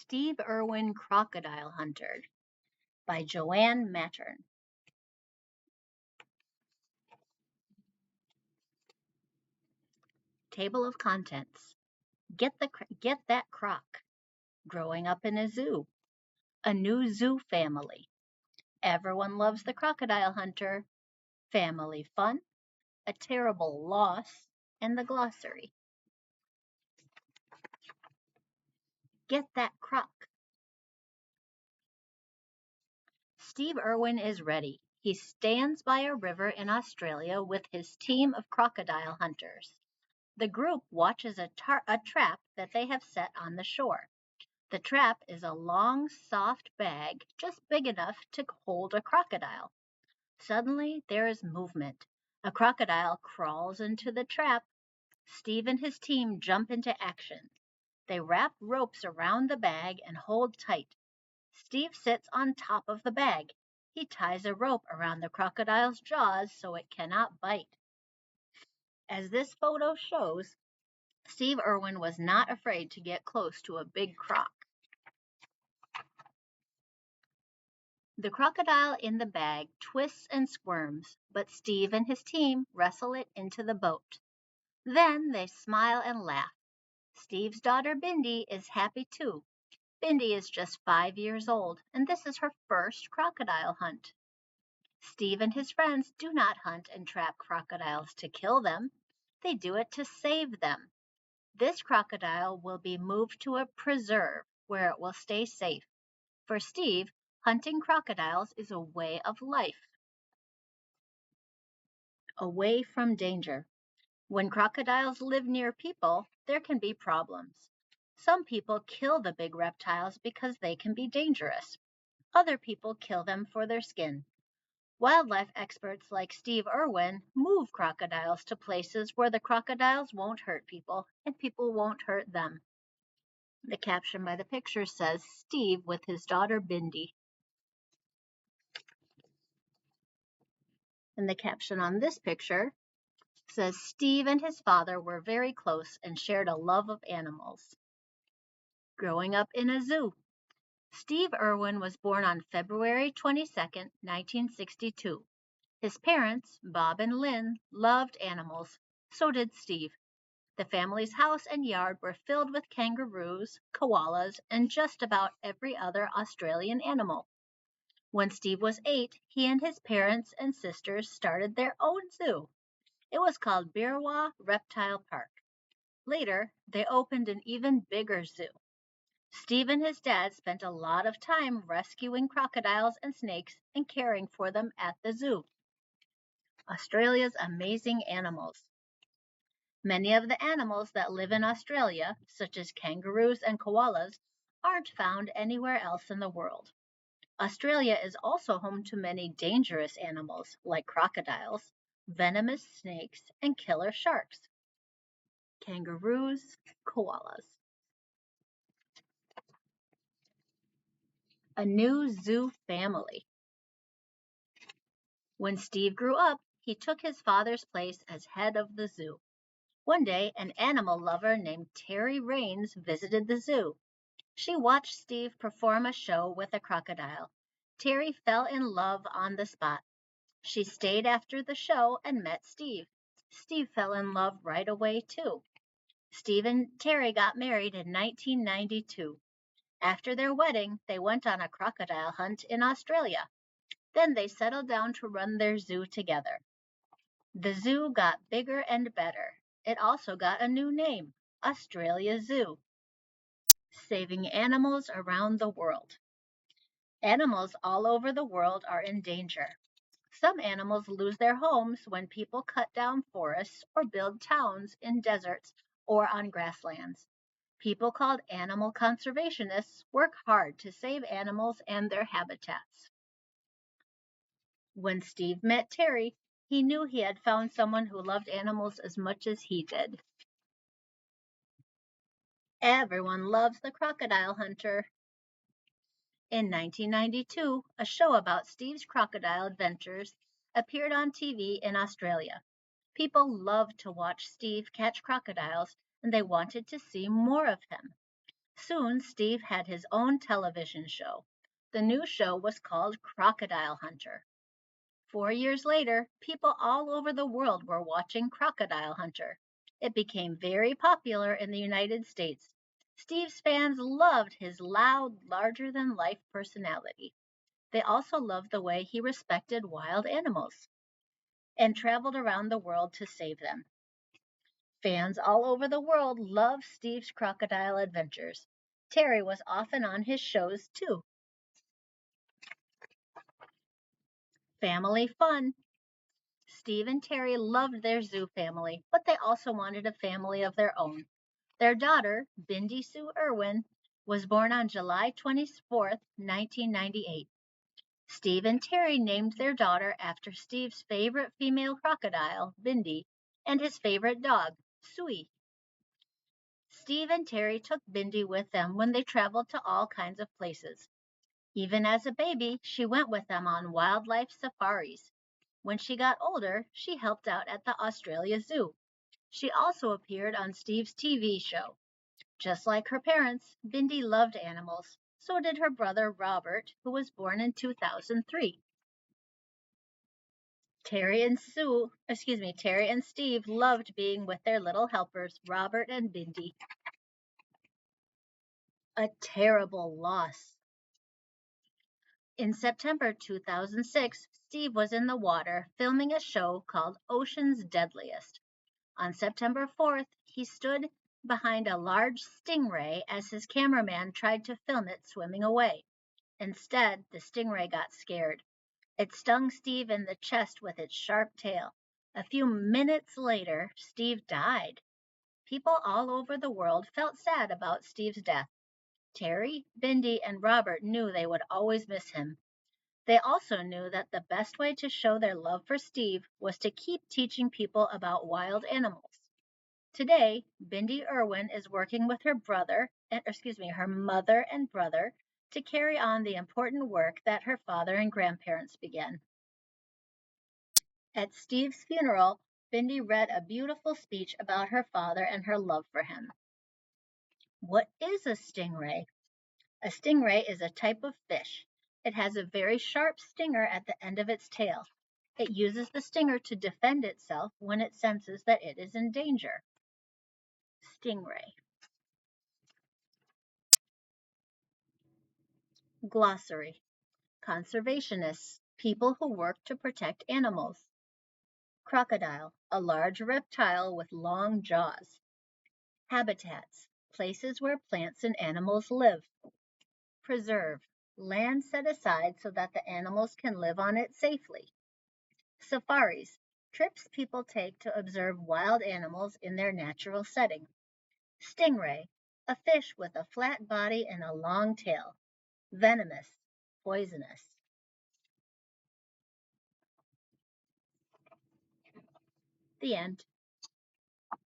Steve Irwin Crocodile Hunter by Joanne Mattern. Table of contents. Get that croc. Growing up in a zoo. A new zoo family. Everyone loves the crocodile hunter. Family fun. A terrible loss. And the glossary. Get that croc. Steve Irwin is ready. He stands by a river in Australia with his team of crocodile hunters. The group watches a trap that they have set on the shore. The trap is a long, soft bag just big enough to hold a crocodile. Suddenly, there is movement. A crocodile crawls into the trap. Steve and his team jump into action. They wrap ropes around the bag and hold tight. Steve sits on top of the bag. He ties a rope around the crocodile's jaws so it cannot bite. As this photo shows, Steve Irwin was not afraid to get close to a big croc. The crocodile in the bag twists and squirms, but Steve and his team wrestle it into the boat. Then they smile and laugh. Steve's daughter Bindi is happy too. Bindi is just 5 years old, and this is her first crocodile hunt. Steve and his friends do not hunt and trap crocodiles to kill them. They do it to save them. This crocodile will be moved to a preserve where it will stay safe. For Steve, hunting crocodiles is a way of life. Away from danger. When crocodiles live near people, there can be problems. Some people kill the big reptiles because they can be dangerous. Other people kill them for their skin. Wildlife experts like Steve Irwin move crocodiles to places where the crocodiles won't hurt people and people won't hurt them. The caption by the picture says Steve with his daughter Bindi. And the caption on this picture says Steve and his father were very close and shared a love of animals. Growing up in a zoo. Steve Irwin was born on February 22, 1962. His parents, Bob and Lynn, loved animals. So did Steve. The family's house and yard were filled with kangaroos, koalas, and just about every other Australian animal. When Steve was 8, he and his parents and sisters started their own zoo. It was called Birwa Reptile Park. Later, they opened an even bigger zoo. Steve and his dad spent a lot of time rescuing crocodiles and snakes and caring for them at the zoo. Australia's amazing animals. Many of the animals that live in Australia, such as kangaroos and koalas, aren't found anywhere else in the world. Australia is also home to many dangerous animals like crocodiles, venomous snakes, and killer sharks. Kangaroos, koalas. A new zoo family. When Steve grew up, he took his father's place as head of the zoo. One day, an animal lover named Terry Raines visited the zoo. She watched Steve perform a show with a crocodile. Terry fell in love on the spot. She stayed after the show and met Steve. Steve fell in love right away, too. Steve and Terry got married in 1992. After their wedding, they went on a crocodile hunt in Australia. Then they settled down to run their zoo together. The zoo got bigger and better. It also got a new name, Australia Zoo. Saving animals around the world. Animals all over the world are in danger. Some animals lose their homes when people cut down forests or build towns in deserts or on grasslands. People called animal conservationists work hard to save animals and their habitats. When Steve met Terry, he knew he had found someone who loved animals as much as he did. Everyone loves the crocodile hunter. In 1992, a show about Steve's crocodile adventures appeared on TV in Australia. People loved to watch Steve catch crocodiles, and they wanted to see more of him. Soon, Steve had his own television show. The new show was called Crocodile Hunter. 4 years later, people all over the world were watching Crocodile Hunter. It became very popular in the United States. Steve's fans loved his loud, larger than life personality. They also loved the way he respected wild animals and traveled around the world to save them. Fans all over the world loved Steve's crocodile adventures. Terry was often on his shows too. Family fun. Steve and Terry loved their zoo family, but they also wanted a family of their own. Their daughter, Bindi Sue Irwin, was born on July 24th, 1998. Steve and Terry named their daughter after Steve's favorite female crocodile, Bindi, and his favorite dog, Sui. Steve and Terry took Bindi with them when they traveled to all kinds of places. Even as a baby, she went with them on wildlife safaris. When she got older, she helped out at the Australia Zoo. She also appeared on Steve's TV show. Just like her parents, Bindi loved animals. So did her brother Robert, who was born in 2003. Terry and Steve loved being with their little helpers, Robert and Bindi. A terrible loss. In September 2006, Steve was in the water filming a show called Ocean's Deadliest. On September 4th, he stood behind a large stingray as his cameraman tried to film it swimming away. Instead, the stingray got scared. It stung Steve in the chest with its sharp tail. A few minutes later, Steve died. People all over the world felt sad about Steve's death. Terry, Bindi, and Robert knew they would always miss him. They also knew that the best way to show their love for Steve was to keep teaching people about wild animals. Today, Bindi Irwin is working with her mother and brother to carry on the important work that her father and grandparents began. At Steve's funeral, Bindi read a beautiful speech about her father and her love for him. What is a stingray? A stingray is a type of fish. It has a very sharp stinger at the end of its tail. It uses the stinger to defend itself when it senses that it is in danger. Stingray. Glossary. Conservationists, people who work to protect animals. Crocodile, a large reptile with long jaws. Habitats, places where plants and animals live. Preserve, land set aside so that the animals can live on it safely. Safaris, trips people take to observe wild animals in their natural setting. Stingray, a fish with a flat body and a long tail. Venomous, poisonous. The end.